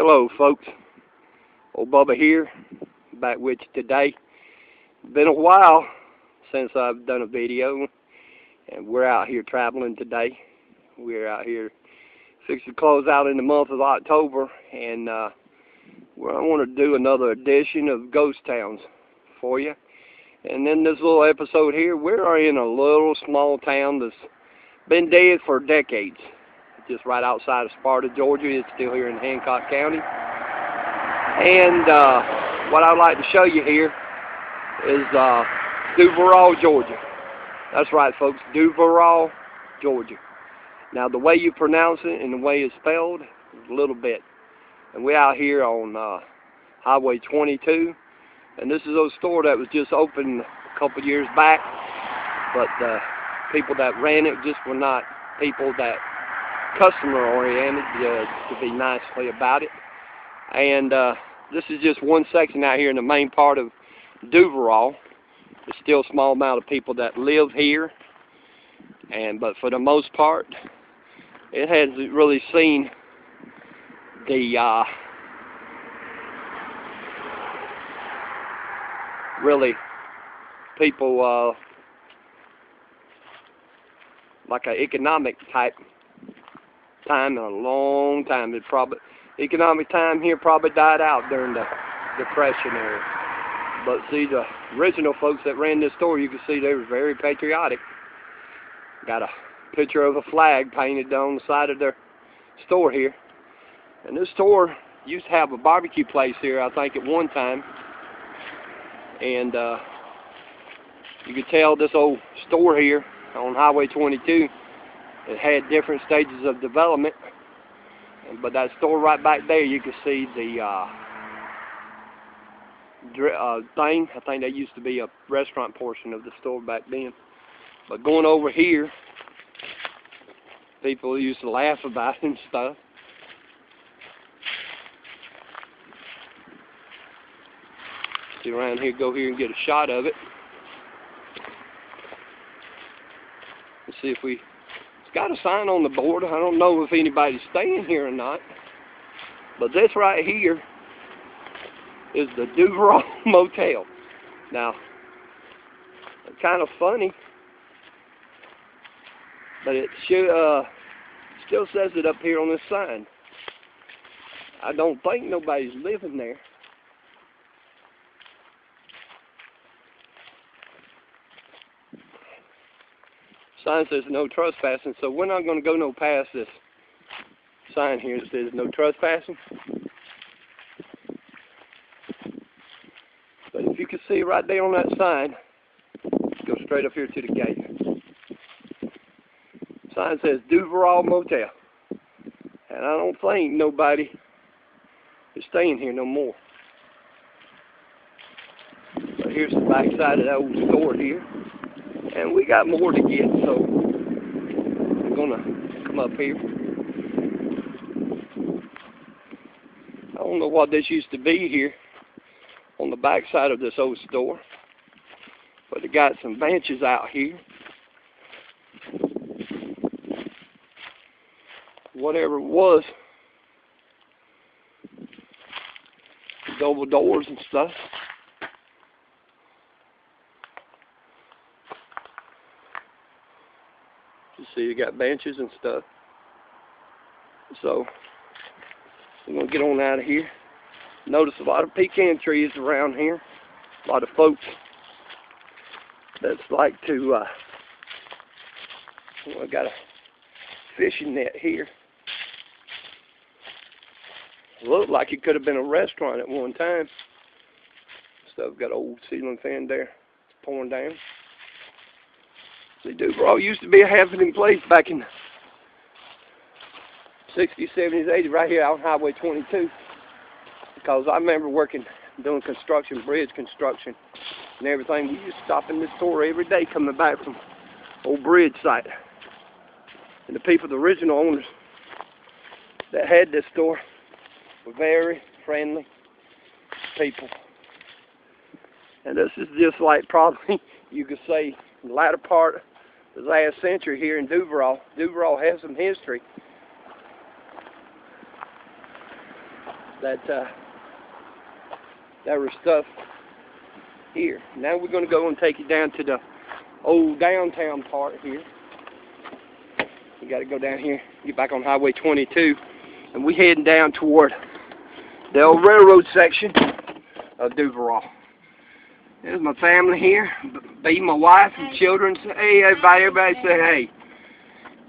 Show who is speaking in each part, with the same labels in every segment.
Speaker 1: Hello folks, old Bubba here, back with you today. Been a while since I've done a video, and we're out here traveling today. We're out here fixing to close out in the month of October, and I want to do another edition of Ghost Towns for you. And in this little episode here, we're in a little small town that's been dead for decades. Just right outside of Sparta, Georgia. It's still here in Hancock County. And what I'd like to show you here is Devereux, Georgia. That's right, folks, Devereux, Georgia. Now, the way you pronounce it and the way it's spelled is a little bit. And we're out here on Highway 22. And this is a store that was just opened a couple years back. But the people that ran it just were not people that customer-oriented, to be nicely about it. And this is just one section out here in the main part of Devereux. There's still a small amount of people that live here, but for the most part, it hasn't really seen the really people like an economic type time in a long time. It probably economic time here probably died out during the Depression era. But see, the original folks that ran this store, you can see they were very patriotic. Got a picture of a flag painted on the side of their store here. And this store used to have a barbecue place here, I think, at one time. And you could tell this old store here on Highway 22, it had different stages of development, but that store right back there, you can see the thing. I think that used to be a restaurant portion of the store back then. But going over here, people used to laugh about it and stuff. See around here, go here and get a shot of it. Let's see if we... It's got a sign on the board. I don't know if anybody's staying here or not. But this right here is the Devereux Motel. Now, it's kind of funny, but it still says it up here on this sign. I don't think nobody's living there. Sign says no trespassing, so we're not going to go no past this sign here that says no trespassing. But if you can see right there on that sign, go straight up here to the gate. Sign says Devereux Motel, and I don't think nobody is staying here no more. But here's the back side of that old store here. And we got more to get, so we're going to come up here. I don't know what this used to be here on the back side of this old store, but they got some benches out here. Whatever it was, double doors and stuff. You see, you got benches and stuff. So, we're going to get on out of here. Notice a lot of pecan trees around here. A lot of folks that's like to, I got a fishing net here. Looked like it could have been a restaurant at one time. Stuff got an old ceiling fan there. It's pouring down. See, Devereux used to be a happening place back in the 60s, 70s, 80s, right here on Highway 22. Because I remember working, doing construction, bridge construction, and everything. We used to stop in this store every day coming back from old bridge site. And the people, the original owners that had this store, were very friendly people. And this is just like probably, you could say, the latter part of the last century here in Devereux. Devereux has some history. that was stuff here. Now we're going to go and take you down to the old downtown part here. We got to go down here, get back on Highway 22, and we're heading down toward the old railroad section of Devereux. There's my family here, be my wife and children. Say, hey, everybody say hey,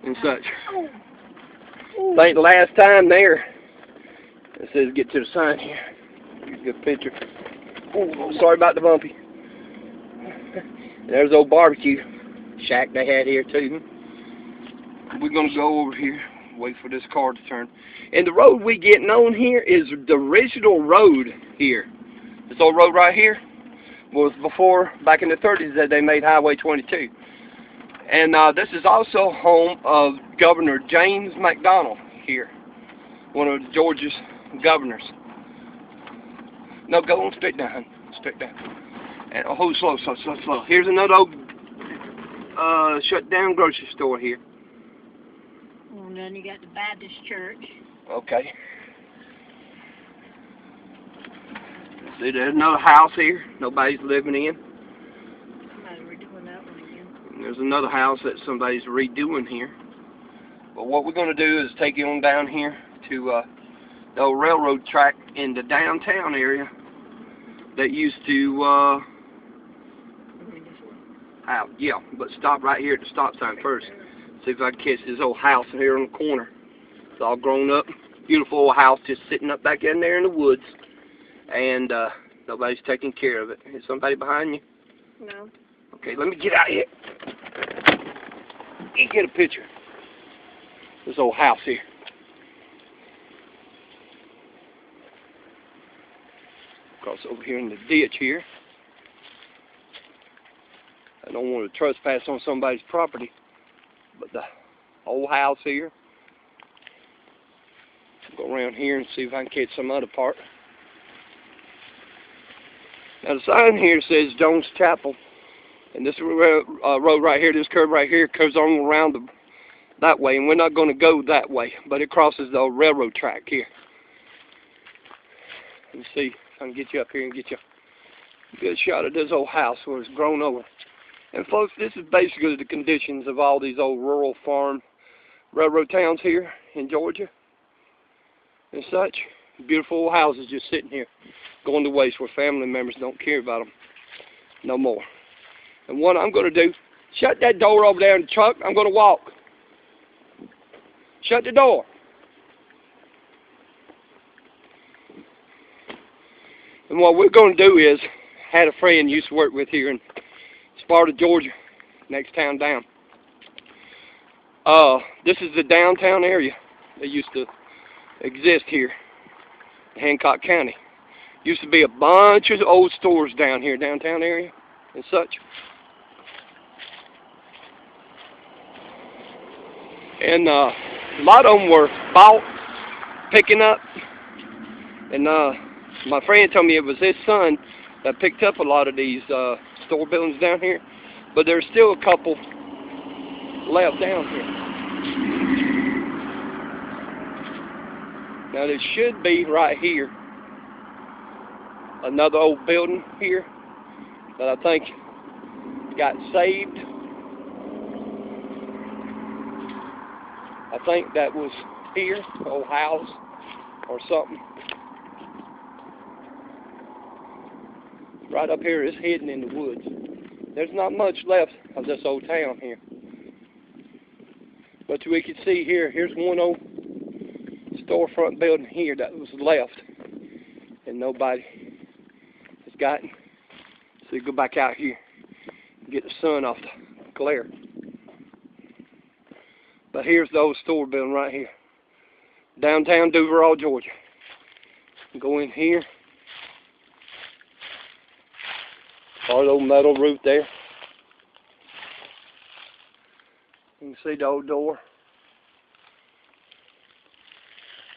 Speaker 1: and such. I think the last time there, it says get to the sign here. Here's a good picture. Oh, sorry about the bumpy. There's the old barbecue shack they had here too. We're going to go over here, wait for this car to turn. And the road we getting on here is the original road here. This old road right here was before, back in the 30s, that they made Highway 22. And this is also home of Governor James McDonald here, one of Georgia's governors. No, go on, straight down, straight down. And hold slow. Here's another old shut down grocery store here.
Speaker 2: And then you got the Baptist church.
Speaker 1: Okay. See, there's another house here nobody's living in.
Speaker 2: Somebody's redoing that one again.
Speaker 1: And there's another house that somebody's redoing here. But what we're going to do is take you on down here to the old railroad track in the downtown area that used to out. Yeah, but stop right here at the stop sign first. See if I can catch this old house here on the corner. It's all grown up. Beautiful old house just sitting up back in there in the woods. And nobody's taking care of it. Is somebody behind you?
Speaker 2: No.
Speaker 1: Okay, let me get out here. You get a picture. This old house here. Across over here in the ditch here. I don't want to trespass on somebody's property, but the old house here. Go around here and see if I can catch some other part. Now the sign here says Jones Chapel, and this road right here, this curve right here, goes on around that way, and we're not going to go that way, but it crosses the old railroad track here. Let me see if I can get you up here and get you a good shot of this old house where it's grown over. And folks, this is basically the conditions of all these old rural farm railroad towns here in Georgia and such. Beautiful old houses just sitting here, going to waste where family members don't care about them no more. And what I'm going to do, shut that door over there in the truck. I'm going to walk. Shut the door. And what we're going to do is, had a friend used to work with here in Sparta, Georgia, next town down. This is the downtown area that used to exist here in Hancock County. Used to be a bunch of old stores down here, downtown area and such. And a lot of them were bought, picking up. And my friend told me it was his son that picked up a lot of these store buildings down here. But there's still a couple left down here. Now there should be right here another old building here that I think got saved. I think that was here, old house or something. Right up here is hidden in the woods. There's not much left of this old town here. But we can see here, here's one old storefront building here that was left. And nobody has gotten. So you go back out here and get the sun off the glare. But here's the old store building right here. Downtown Devereux, Georgia. Go in here. Part of the old metal roof there. You can see the old door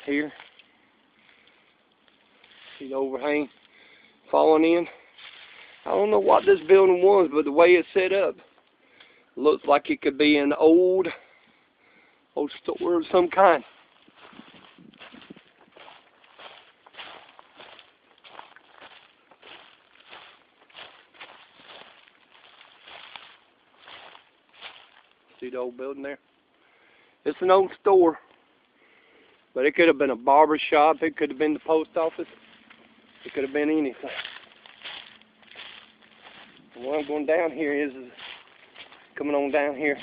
Speaker 1: here. See the overhang falling in. I don't know what this building was, but the way it's set up looks like it could be an old store of some kind. See the old building there? It's an old store. But it could have been a barber shop. It could have been the post office. It could have been anything. And what I'm going down here is coming on down here.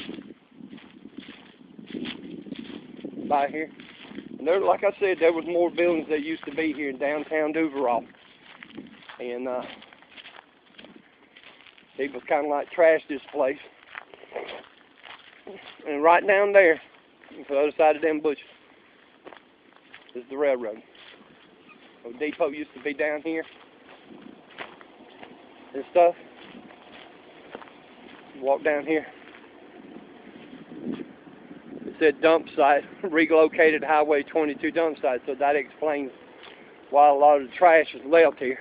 Speaker 1: By here. And there, like I said, there was more buildings that used to be here in downtown Devereux. And people kind of like trashed this place. And right down there, to the other side of them bushes, is the railroad. The depot used to be down here and stuff. Walk down here. It said dump site, relocated Highway 22 dump site, so that explains why a lot of the trash is left here.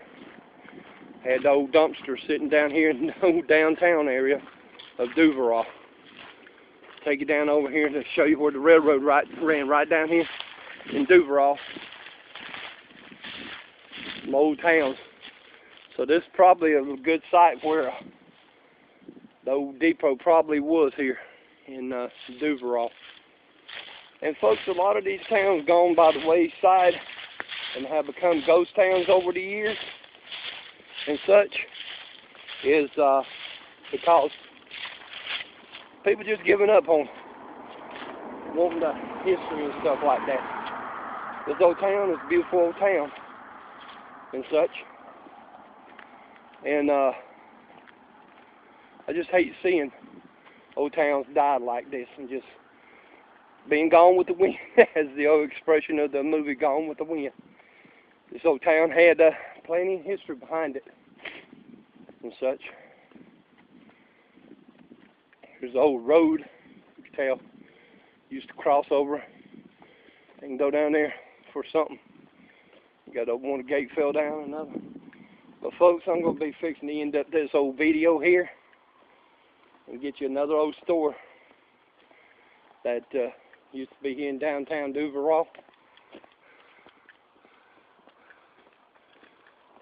Speaker 1: Had the old dumpster sitting down here in the old downtown area of Devereux. Take you down over here to show you where the railroad ran right down here in Devereux. Some old towns. So this is probably a good site where the old depot probably was here in Devereux. And folks, a lot of these towns gone by the wayside and have become ghost towns over the years and such is because people just giving up on wanting the history and stuff like that. This old town is a beautiful old town and such. And I just hate seeing old towns die like this and just being gone with the wind, as the old expression of the movie Gone with the Wind. This old town had plenty of history behind it and such. There's the old road, you can tell, used to cross over and go down there for something. You got to open one, the gate fell down, another. But folks, I'm going to be fixing to end up this old video here and get you another old store that used to be here in downtown Devereux.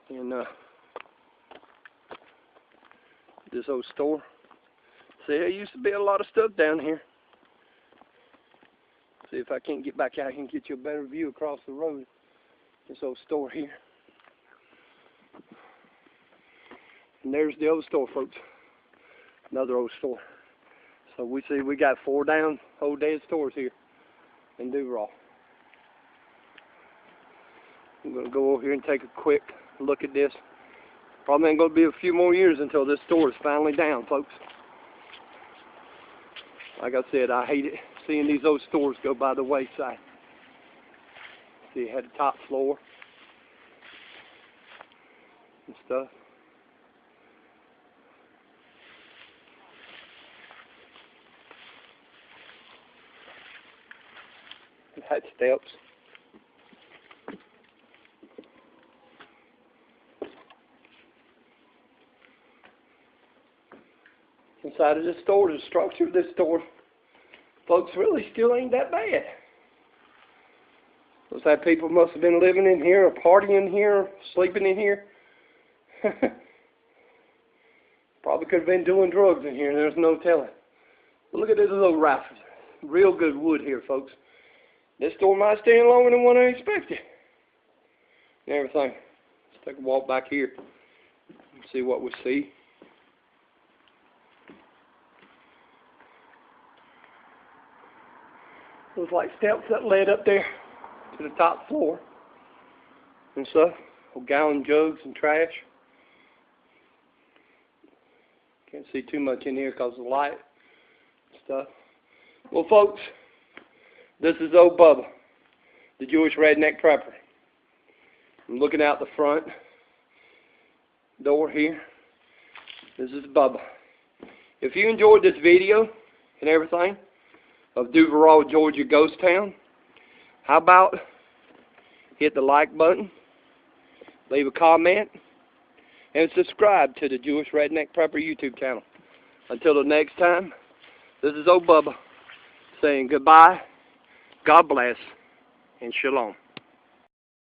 Speaker 1: And this old store. See, there used to be a lot of stuff down here. See if I can't get back out here and get you a better view across the road. This old store here. And there's the old store, folks. Another old store. So we see we got 4 down old dead stores here in Devereux. I'm going to go over here and take a quick look at this. Probably ain't going to be a few more years until this store is finally down, folks. Like I said, I hate it seeing these old stores go by the wayside. See, it had a top floor and stuff. It had steps. Inside of this store, the structure of this store, folks, really still ain't that bad. Looks like people must have been living in here, or partying here, sleeping in here. Probably could have been doing drugs in here, there's no telling. But look at this little rafters. Real good wood here, folks. This store might stand longer than what I expected. And everything. Let's take a walk back here and see what we see. Looks like steps that led up there to the top floor and stuff. Old gallon jugs and trash. Can't see too much in here because of the light and stuff. Well, folks, this is old Bubba, the Jewish redneck prepper. I'm looking out the front door here. This is Bubba. If you enjoyed this video and everything of Devereux, Georgia ghost town, how about hit the like button, leave a comment, and subscribe to the Jewish Redneck Prepper YouTube channel. Until the next time, this is old Bubba saying goodbye, God bless, and shalom.